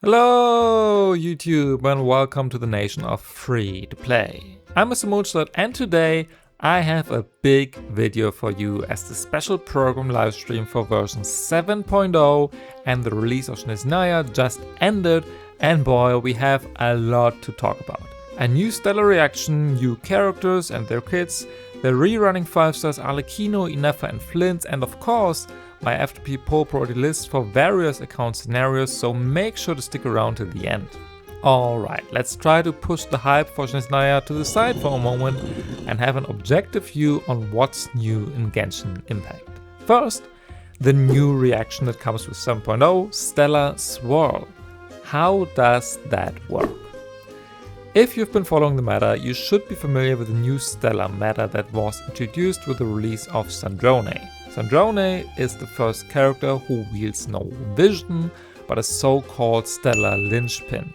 Hello YouTube and welcome to the nation of free to play. I'm Mr. Mondstadt and today I have a big video for you as the special program livestream for version 7.0 and the release of Snezhnaya just ended, and boy, we have a lot to talk about. A new stellar reaction, new characters and their kits, the rerunning 5 stars Arlecchino, Ineffa and Flins, and of course my F2P poll priority list for various account scenarios, so make sure to stick around till the end. Alright, let's try to push the hype for Snezhnaya to the side for a moment and have an objective view on what's new in Genshin Impact. First, the new reaction that comes with 7.0, Stellar-swirl. How does that work? If you've been following the meta, you should be familiar with the new Stellar meta that was introduced with the release of Snezhnaya. Snezhnaya is the first character who wields no vision, but a so-called stellar linchpin.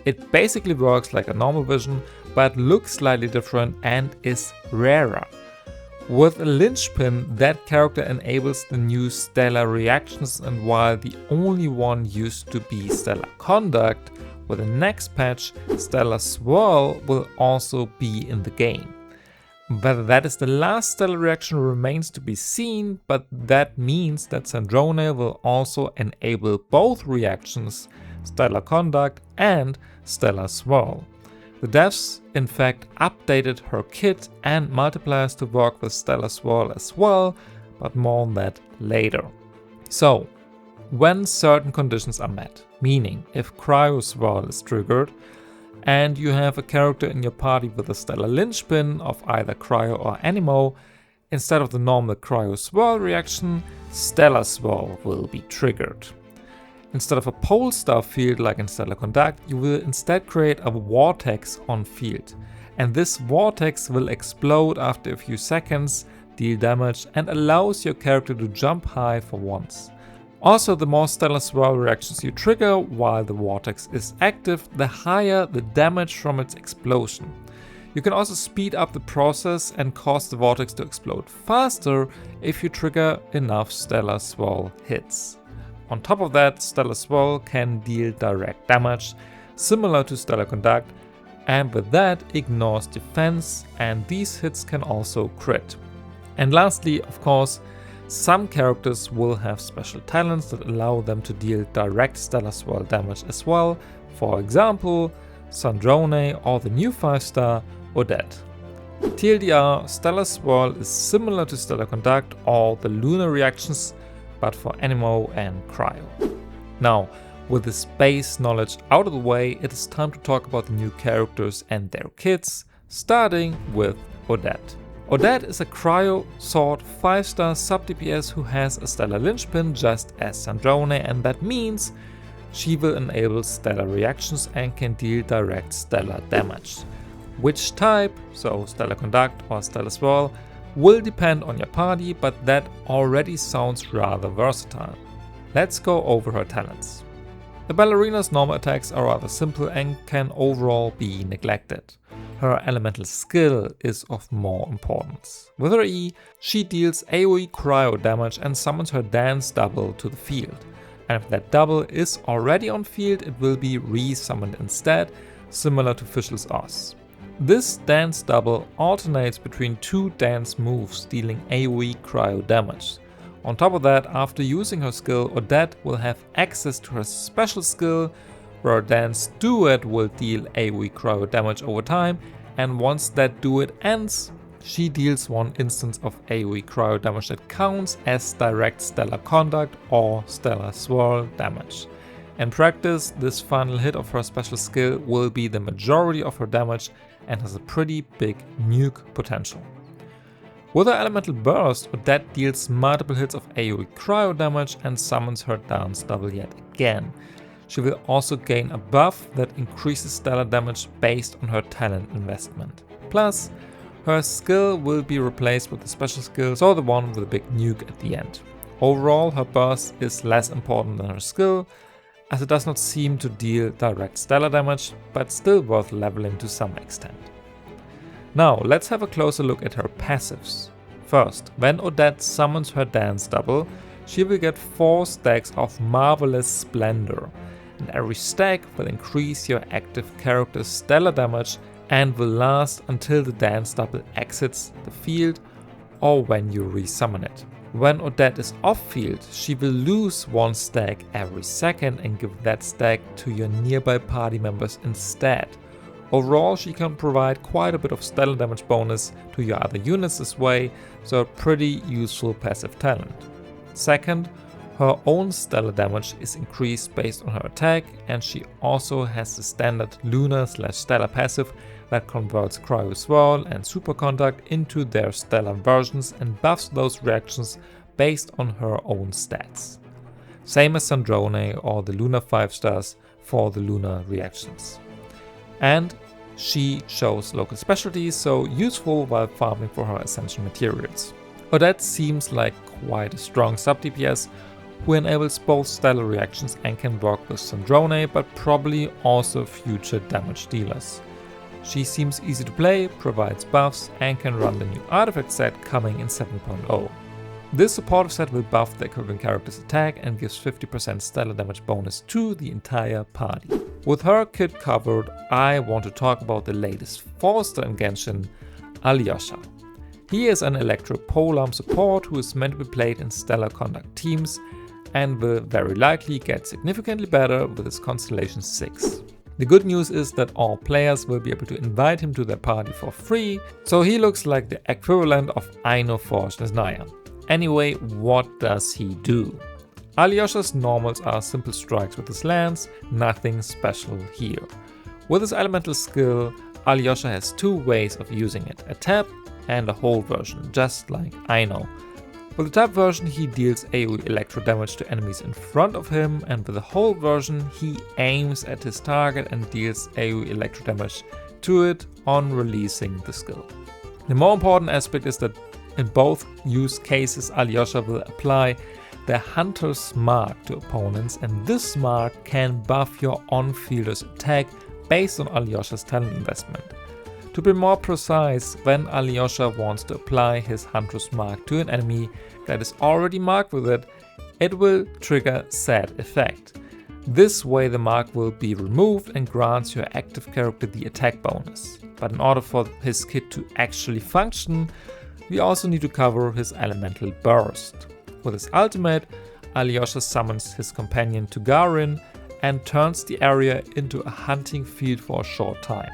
It basically works like a normal vision, but looks slightly different and is rarer. With a linchpin, that character enables the new stellar reactions, and while the only one used to be stellar conduct, with the next patch, Stellar-swirl will also be in the game. Whether that is the last stellar reaction remains to be seen, but that means that Snezhnaya will also enable both reactions, stellar conduct and Stellar-swirl. The devs in fact updated her kit and multipliers to work with Stellar-swirl as well, but more on that later. So, when certain conditions are met, meaning if Cryo is triggered, and you have a character in your party with a stellar linchpin of either Cryo or Anemo, instead of the normal Cryo reaction, Stellar-swirl will be triggered. Instead of a pole star field like in Stellar Conduct, you will instead create a vortex on field. And this vortex will explode after a few seconds, deal damage, and allows your character to jump high for once. Also, the more Stellar-swirl reactions you trigger while the vortex is active, the higher the damage from its explosion. You can also speed up the process and cause the vortex to explode faster if you trigger enough Stellar-swirl hits. On top of that, Stellar-swirl can deal direct damage, similar to Stellar Conduct, and with that ignores defense, and these hits can also crit. And lastly, of course, some characters will have special talents that allow them to deal direct Stellar-swirl damage as well, for example, Snezhnaya or the new 5-star Odette. TLDR, Stellar-swirl is similar to Stellar Conduct or the lunar reactions, but for Anemo and Cryo. Now, with this base knowledge out of the way, it is time to talk about the new characters and their kits, starting with Odette. Odette is a Cryo Sword 5-star sub-DPS who has a stellar linchpin just as Snezhnaya, and that means she will enable stellar reactions and can deal direct stellar damage. Which type, so Stellar Conduct or Stellar-swirl, will depend on your party, but that already sounds rather versatile. Let's go over her talents. The ballerina's normal attacks are rather simple and can overall be neglected. Her elemental skill is of more importance. With her E, she deals AoE cryo damage and summons her dance double to the field. And if that double is already on field, it will be re-summoned instead, similar to Fischl's Oz. This dance double alternates between two dance moves, dealing AoE cryo damage. On top of that, after using her skill, Odette will have access to her special skill, where her dance duet will deal AoE cryo damage over time, and once that duet ends, she deals one instance of AoE cryo damage that counts as direct stellar conduct or Stellar-swirl damage. In practice, this final hit of her special skill will be the majority of her damage and has a pretty big nuke potential. With her elemental burst, Odette deals multiple hits of AoE cryo damage and summons her dance double yet again. She will also gain a buff that increases stellar damage based on her talent investment. Plus, her skill will be replaced with a special skill, so the one with a big nuke at the end. Overall, her burst is less important than her skill, as it does not seem to deal direct stellar damage, but still worth leveling to some extent. Now, let's have a closer look at her passives. First, when Odette summons her dance double, she will get 4 stacks of Marvelous Splendor. and every stack will increase your active character's stellar damage and will last until the dance double exits the field or when you resummon it. When Odette is off field, she will lose one stack every second and give that stack to your nearby party members instead. Overall, she can provide quite a bit of stellar damage bonus to your other units this way, so a pretty useful passive talent. Second, her own stellar damage is increased based on her attack, and she also has the standard lunar/stellar passive that converts Cryo-swirl and Super Contact into their stellar versions and buffs those reactions based on her own stats. Same as Snezhnaya or the Lunar 5 stars for the lunar reactions. And she shows local specialties, so useful while farming for her essential materials. Odette seems like quite a strong sub-DPS who enables both stellar reactions and can work with Snezhnaya, but probably also future damage dealers. She seems easy to play, provides buffs, and can run the new artifact set coming in 7.0. This supportive set will buff the equivalent character's attack and gives 50% stellar damage bonus to the entire party. With her kit covered, I want to talk about the latest 4-star in Genshin, Alyosha. He is an electro-polearm support who is meant to be played in stellar conduct teams and will very likely get significantly better with his Constellation 6. The good news is that all players will be able to invite him to their party for free, so he looks like the equivalent of Aino for Snezhnaya. Anyway, what does he do? Alyosha's normals are simple strikes with his lance, nothing special here. With his elemental skill, Alyosha has two ways of using it, a tap and a hold version, just like Aino. With the tap version he deals AoE electro damage to enemies in front of him, and with the hold version he aims at his target and deals AoE electro damage to it on releasing the skill. The more important aspect is that in both use cases Alyosha will apply the Hunter's Mark to opponents, and this mark can buff your on-fielder's attack based on Alyosha's talent investment. To be more precise, when Alyosha wants to apply his Hunter's Mark to an enemy that is already marked with it, it will trigger said effect. This way the mark will be removed and grants your active character the attack bonus. But in order for his kit to actually function, we also need to cover his elemental burst. With his ultimate, Alyosha summons his companion Tugarin and turns the area into a hunting field for a short time.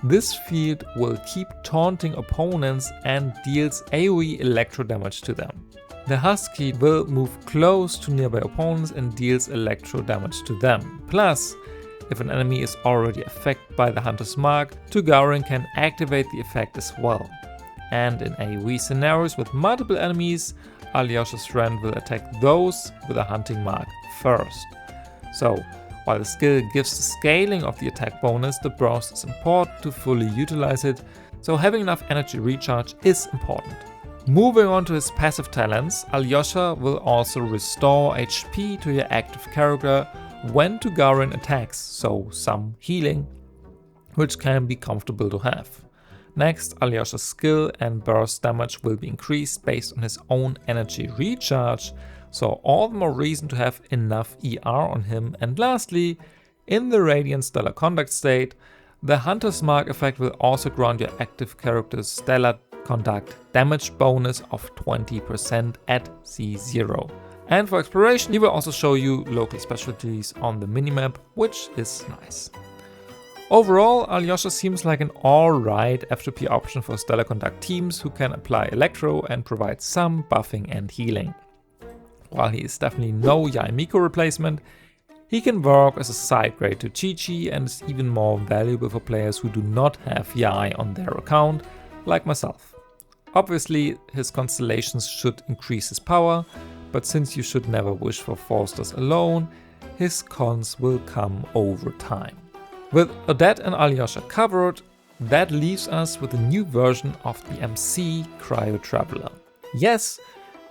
This field will keep taunting opponents and deals AoE electro damage to them. The Husky will move close to nearby opponents and deals electro damage to them. Plus, if an enemy is already affected by the Hunter's Mark, Tugarin can activate the effect as well. And in AoE scenarios with multiple enemies, Alyosha's friend will attack those with a hunting mark first. So, while the skill gives the scaling of the attack bonus, the burst is important to fully utilize it, so having enough energy recharge is important. Moving on to his passive talents, Alyosha will also restore HP to your active character when Tugarin attacks, so some healing, which can be comfortable to have. Next, Alyosha's skill and burst damage will be increased based on his own energy recharge, so all the more reason to have enough ER on him. And lastly, in the Radiant Stellar Contact state, the Hunter's Mark effect will also grant your active character's Stellar Contact damage bonus of 20% at C0. And for exploration, he will also show you local specialties on the minimap, which is nice. Overall, Alyosha seems like an alright F2P option for Stellar Contact teams who can apply Electro and provide some buffing and healing. While he is definitely no Yaemiko replacement, he can work as a side grade to Chi-Chi and is even more valuable for players who do not have Yai on their account, like myself. Obviously, his constellations should increase his power, but since you should never wish for 4 stars alone, his cons will come over time. With Odette and Alyosha covered, that leaves us with a new version of the MC Cryo Traveler. Yes,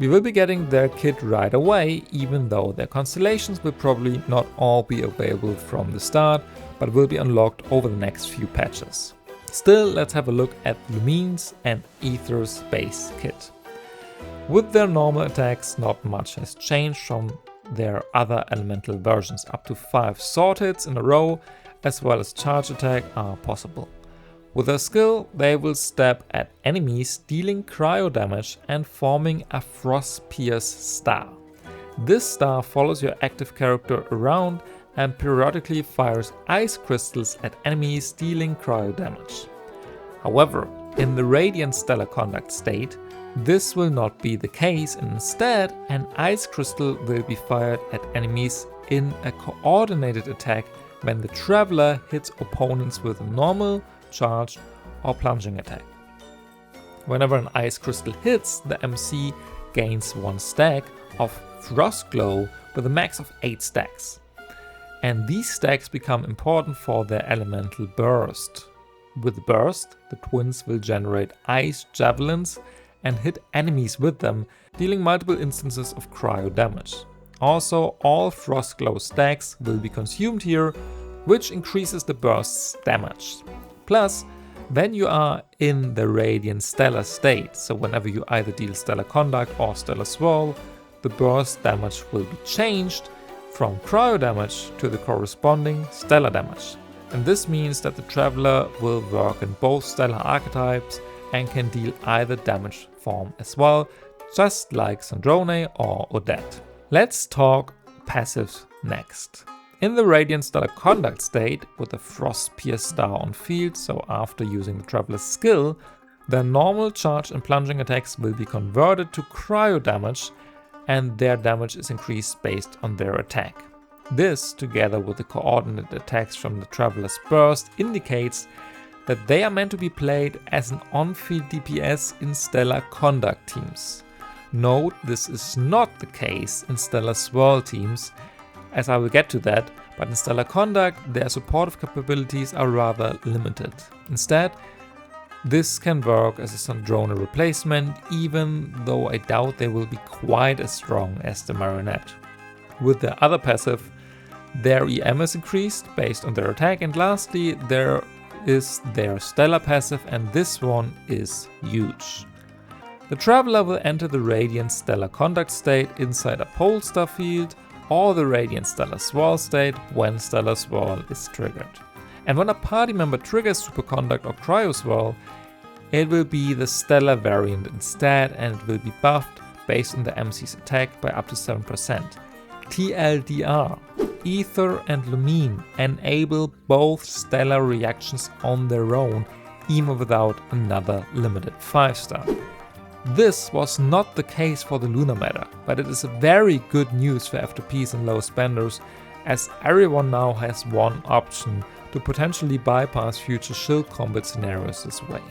we will be getting their kit right away, even though their constellations will probably not all be available from the start, but will be unlocked over the next few patches. Still, let's have a look at Lumine's and Aether's base kit. With their normal attacks, not much has changed from their other elemental versions. Up to 5 sword hits in a row, as well as charge attack, are possible. With their skill, they will stab at enemies, dealing cryo damage and forming a frost pierce star. This star follows your active character around and periodically fires ice crystals at enemies, dealing cryo damage. However, in the Radiant Stellar Conduct state, this will not be the case, and instead an ice crystal will be fired at enemies in a coordinated attack when the Traveler hits opponents with a normal, charged or plunging attack. Whenever an ice crystal hits, the MC gains 1 stack of Frost Glow with a max of 8 stacks. And these stacks become important for their elemental burst. With the burst, the twins will generate ice javelins and hit enemies with them, dealing multiple instances of cryo damage. Also, all Frost Glow stacks will be consumed here, which increases the burst's damage. Plus, when you are in the Radiant Stellar state, so whenever you either deal Stellar Conduct or Stellar-swirl, the burst damage will be changed from cryo damage to the corresponding stellar damage. And this means that the Traveler will work in both stellar archetypes and can deal either damage form as well, just like Snezhnaya or Odette. Let's talk passives next. In the Radiant Stellar Conduct state, with the Frost Pierce star on field, so after using the Traveler's skill, their normal charge and plunging attacks will be converted to cryo damage, and their damage is increased based on their attack. This, together with the coordinate attacks from the Traveler's burst, indicates that they are meant to be played as an on-field DPS in Stellar Conduct teams. Note, this is not the case in Stellar-swirl teams, as I will get to that, but in Stellar Conduct their supportive capabilities are rather limited. Instead, this can work as a Snezhnaya replacement, even though I doubt they will be quite as strong as the Marionette. With their other passive, their EM is increased based on their attack, and lastly there is their Stellar passive, and this one is huge. The Traveler will enter the Radiant Stellar Conduct state inside a Polestar field or the Radiant Stellar-swirl state when Stellar-swirl is triggered. And when a party member triggers Superconduct or Cryo-swirl, it will be the Stellar variant instead, and it will be buffed based on the MC's attack by up to 7%. TLDR, Ether and Lumine enable both Stellar reactions on their own, even without another limited 5-star. This was not the case for the Lunar meta, but it is very good news for F2Ps and low spenders, as everyone now has one option to potentially bypass future shield combat scenarios this way.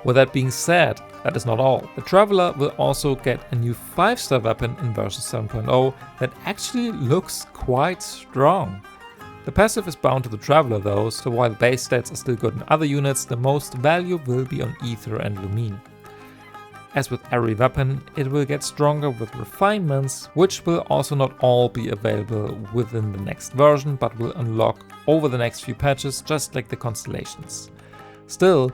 With that being said, that is not all. The Traveler will also get a new 5-star weapon in version 7.0 that actually looks quite strong. The passive is bound to the Traveler though, so while the base stats are still good in other units, the most value will be on Ether and Lumine. As with every weapon, it will get stronger with refinements, which will also not all be available within the next version, but will unlock over the next few patches, just like the constellations. Still,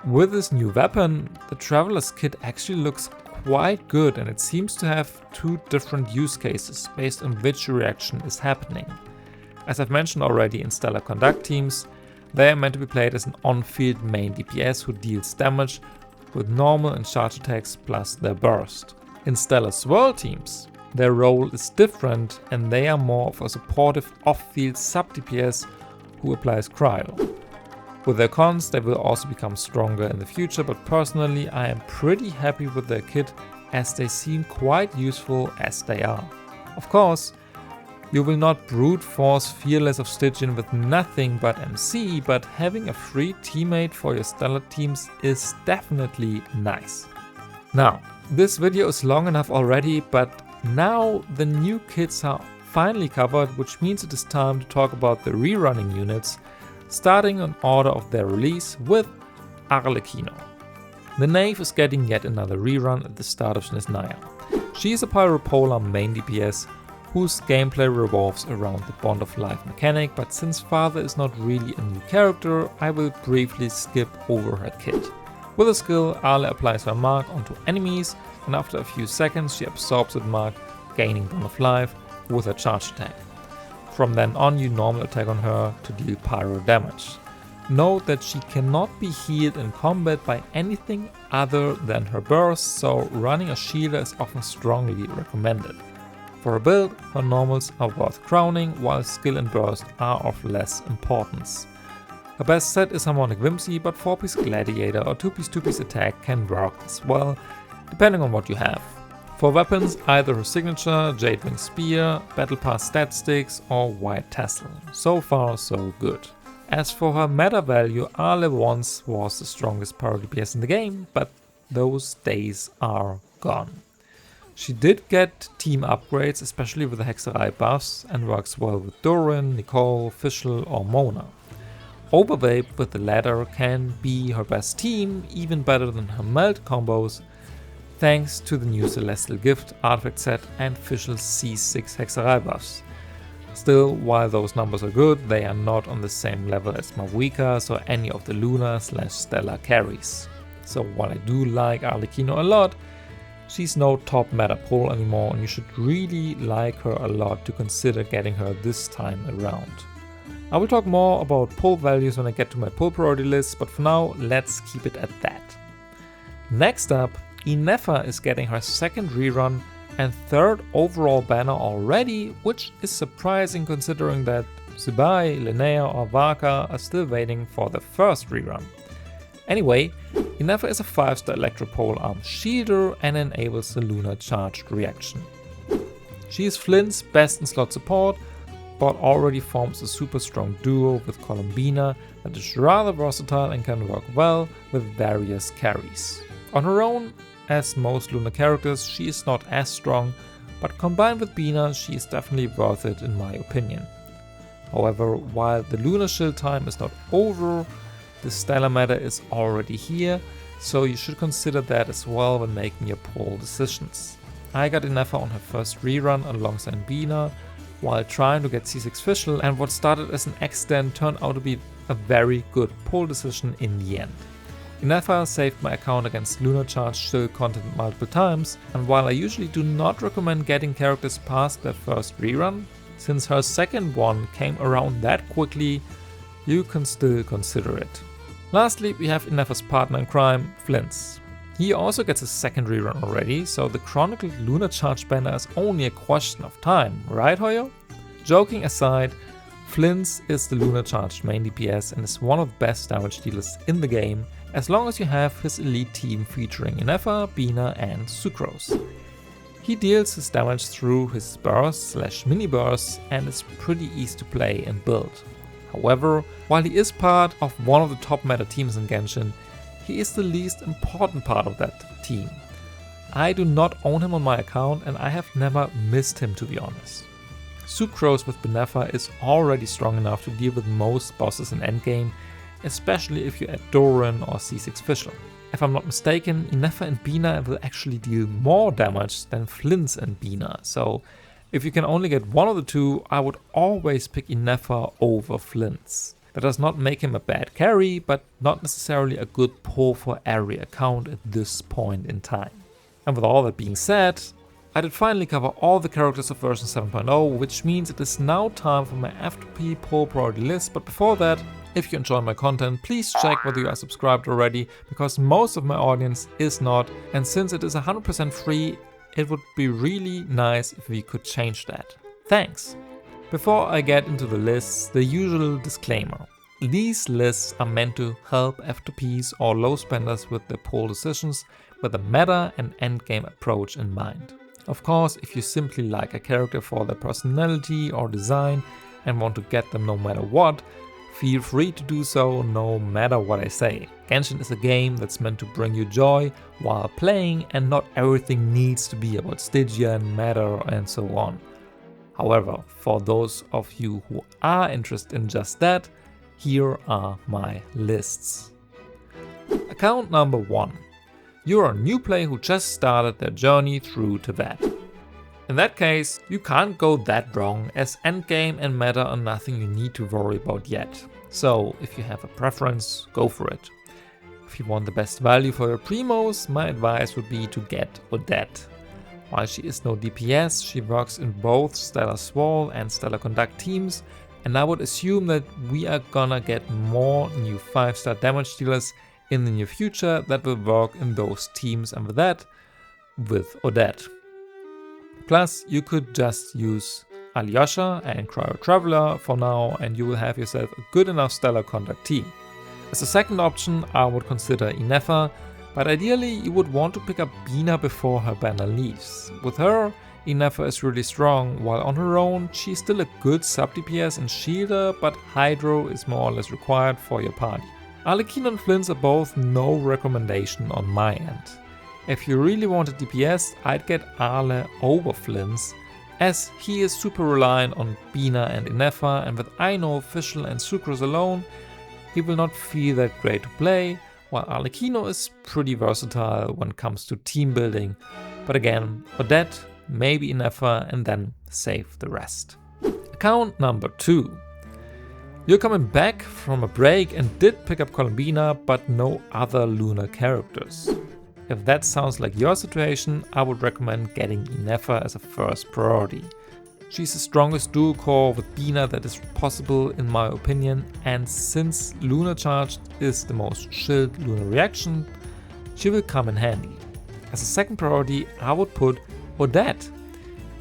with this new weapon, the Traveler's Kit actually looks quite good, and it seems to have 2 different use cases based on which reaction is happening. As I've mentioned already in Stellar Conduct teams, they are meant to be played as an on-field main DPS who deals damage with normal and charge attacks plus their burst. In Stellar-swirl teams, their role is different, and they are more of a supportive off-field sub-DPS who applies cryo. With their cons, they will also become stronger in the future, but personally I am pretty happy with their kit, as they seem quite useful as they are. Of course, you will not brute force Fearless of Stygian with nothing but MC, but having a free teammate for your Stellar teams is definitely nice. Now, this video is long enough already, but now the new kits are finally covered, which means it is time to talk about the rerunning units, starting in order of their release with Arlecchino. The Knave is getting yet another rerun at the start of Snezhnaya. She is a pyropolar main DPS whose gameplay revolves around the Bond of Life mechanic, but since Father is not really a new character, I will briefly skip over her kit. With a skill, Ale applies her mark onto enemies, and after a few seconds she absorbs that mark, gaining Bond of Life, with a charge attack. From then on you normal attack on her to deal pyro damage. Note that she cannot be healed in combat by anything other than her burst, so running a shielder is often strongly recommended. For a build, her normals are worth crowning, while skill and burst are of less importance. Her best set is Harmonic Whimsy, but 4-piece Gladiator or 2-piece attack can work as well, depending on what you have. For weapons, either her signature, Jade Wing Spear, Battle Pass Stat Sticks or White Tassel. So far so good. As for her meta value, Arle once was the strongest pyro DPS in the game, but those days are gone. She did get team upgrades, especially with the Hexerei buffs, and works well with Doran, Nicole, Fischl or Mona. Overvape with the latter can be her best team, even better than her melt combos, thanks to the new Celestial Gift artifact set and Fischl's C6 Hexerei buffs. Still, while those numbers are good, they are not on the same level as Mavuikas or any of the Luna/Stellar carries. So while I do like Arlecchino a lot, she's no top meta pull anymore, and you should really like her a lot to consider getting her this time around. I will talk more about pull values when I get to my pull priority list, but for now let's keep it at that. Next up, Ineffa is getting her second rerun and third overall banner already, which is surprising considering that Zubai, Linnea or Vaka are still waiting for the first rerun. Anyway, Ineffa is a 5-star Electropole Arm Shielder and enables the Lunar Charged reaction. She is Flint's best in slot support, but already forms a super strong duo with Columbina that is rather versatile and can work well with various carries. On her own, as most Luna characters, she is not as strong, but combined with Bina, she is definitely worth it in my opinion. However, while the Lunar Shield time is not over, the Stellar meta is already here, so you should consider that as well when making your pull decisions. I got Ineffa on her first rerun alongside Bina, while trying to get C6 Fischl, and what started as an accident turned out to be a very good pull decision in the end. Ineffa saved my account against Lunar Charge Shield content multiple times, and while I usually do not recommend getting characters past their first rerun, since her second one came around that quickly, you can still consider it. Lastly, we have Ineffa's partner in crime, Flins. He also gets a second rerun already, so the chronicled Lunar Charge banner is only a question of time, right Hoyo? Joking aside, Flins is the Lunar Charge main DPS and is one of the best damage dealers in the game, as long as you have his elite team featuring Ineffa, Bina and Sucrose. He deals his damage through his bursts/mini bursts and is pretty easy to play and build. However, while he is part of one of the top meta teams in Genshin, he is the least important part of that team. I do not own him on my account and I have never missed him, to be honest. Sucrose with Ineffa is already strong enough to deal with most bosses in endgame, especially if you add Doran or C6 Fischl. If I'm not mistaken, Ineffa and Bina will actually deal more damage than Flins and Bina, so if you can only get one of the two, I would always pick Ineffa over Flins. That does not make him a bad carry, but not necessarily a good pull for every account at this point in time. And with all that being said, I did finally cover all the characters of version 7.0, which means it is now time for my F2P pull priority list, but before that, if you enjoy my content, please check whether you are subscribed already, because most of my audience is not, and since it is 100% free, it would be really nice if we could change that. Thanks! Before I get into the lists, the usual disclaimer. These lists are meant to help F2Ps or low spenders with their pull decisions with a meta and endgame approach in mind. Of course, if you simply like a character for their personality or design and want to get them no matter what, feel free to do so no matter what I say. Genshin is a game that's meant to bring you joy while playing, and not everything needs to be about Stygia and meta and so on. However, for those of you who are interested in just that, here are my lists. Account number 1. You're a new player who just started their journey through Teyvat. In that case, you can't go that wrong, as endgame and meta are nothing you need to worry about yet. So if you have a preference, go for it. If you want the best value for your primos, my advice would be to get Odette. While she is no DPS, she works in both Stellar-swirl and Stellar Conduct teams, and I would assume that we are gonna get more new 5-star damage dealers in the near future that will work in those teams, and with that, with Odette. Plus, you could just use Alyosha and Cryo Traveler for now, and you will have yourself a good enough Stellar Conduct team. As a second option, I would consider Ineffa, but ideally you would want to pick up Bina before her banner leaves. With her, Ineffa is really strong, while on her own she's still a good sub DPS and shielder, but Hydro is more or less required for your party. Arlecchino and Flins are both no recommendation on my end. If you really wanted DPS, I'd get Arle over Flins, as he is super reliant on Bina and Ineffa, and with Aino, Fischl and Sucrose alone, he will not feel that great to play, while Arlecchino is pretty versatile when it comes to team building. But again, Odette, maybe Ineffa, and then save the rest. Account number 2. You're coming back from a break and did pick up Columbina, but no other Lunar characters. If that sounds like your situation, I would recommend getting Ineffa as a first priority. She's the strongest dual core with Bina that is possible in my opinion, and since Lunar Charged is the most chilled Lunar reaction, she will come in handy. As a second priority, I would put Odette.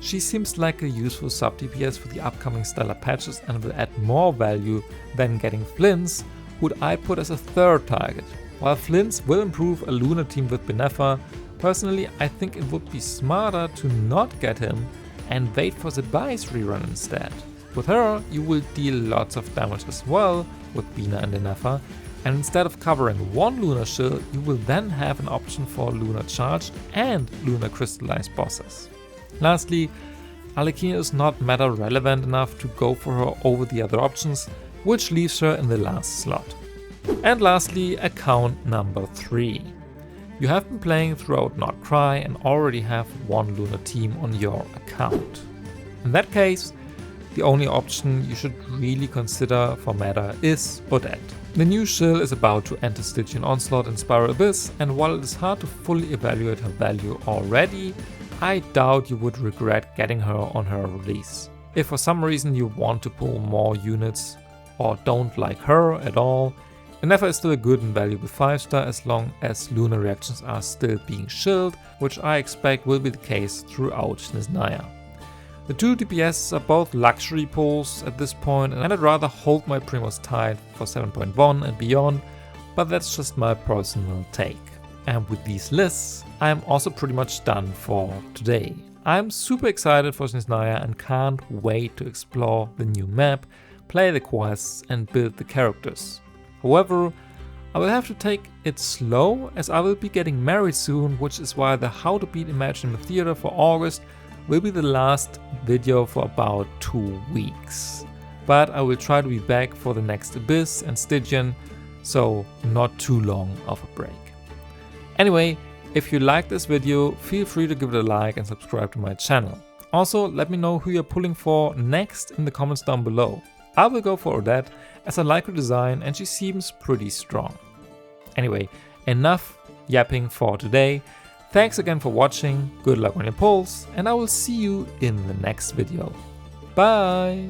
She seems like a useful sub DPS for the upcoming Stellar patches and will add more value than getting Flins, who I put as a third target. While Flins will improve a Lunar team with Ineffa, personally I think it would be smarter to not get him and wait for the Bice rerun instead. With her, you will deal lots of damage as well with Bina and Ineffa, and instead of covering one Lunar shield, you will then have an option for Lunar Charge and Lunar Crystallized bosses. Lastly, Arlecchino is not meta relevant enough to go for her over the other options, which leaves her in the last slot. And lastly, account number 3. You have been playing throughout Not Cry and already have one Lunar team on your account. In that case, the only option you should really consider for meta is Odette. The new shield is about to enter Stygian Onslaught and Spiral Abyss, and while it is hard to fully evaluate her value already, I doubt you would regret getting her on her release. If for some reason you want to pull more units or don't like her at all, Ineffa is still a good and valuable 5-star as long as Lunar reactions are still being shielded, which I expect will be the case throughout Snezhnaya. The two DPS are both luxury pulls at this point, and I'd rather hold my Primos tight for 7.1 and beyond, but that's just my personal take. And with these lists, I'm also pretty much done for today. I'm super excited for Snezhnaya and can't wait to explore the new map, play the quests and build the characters. However, I will have to take it slow as I will be getting married soon, which is why the How to Beat Imaginary Theater for August will be the last video for about 2 weeks. But I will try to be back for the next Abyss and Stygian, so not too long of a break. Anyway, if you liked this video, feel free to give it a like and subscribe to my channel. Also, let me know who you're pulling for next in the comments down below. I will go for Odette as I like her design and she seems pretty strong. Anyway, enough yapping for today. Thanks again for watching, good luck on your pulls, and I will see you in the next video. Bye!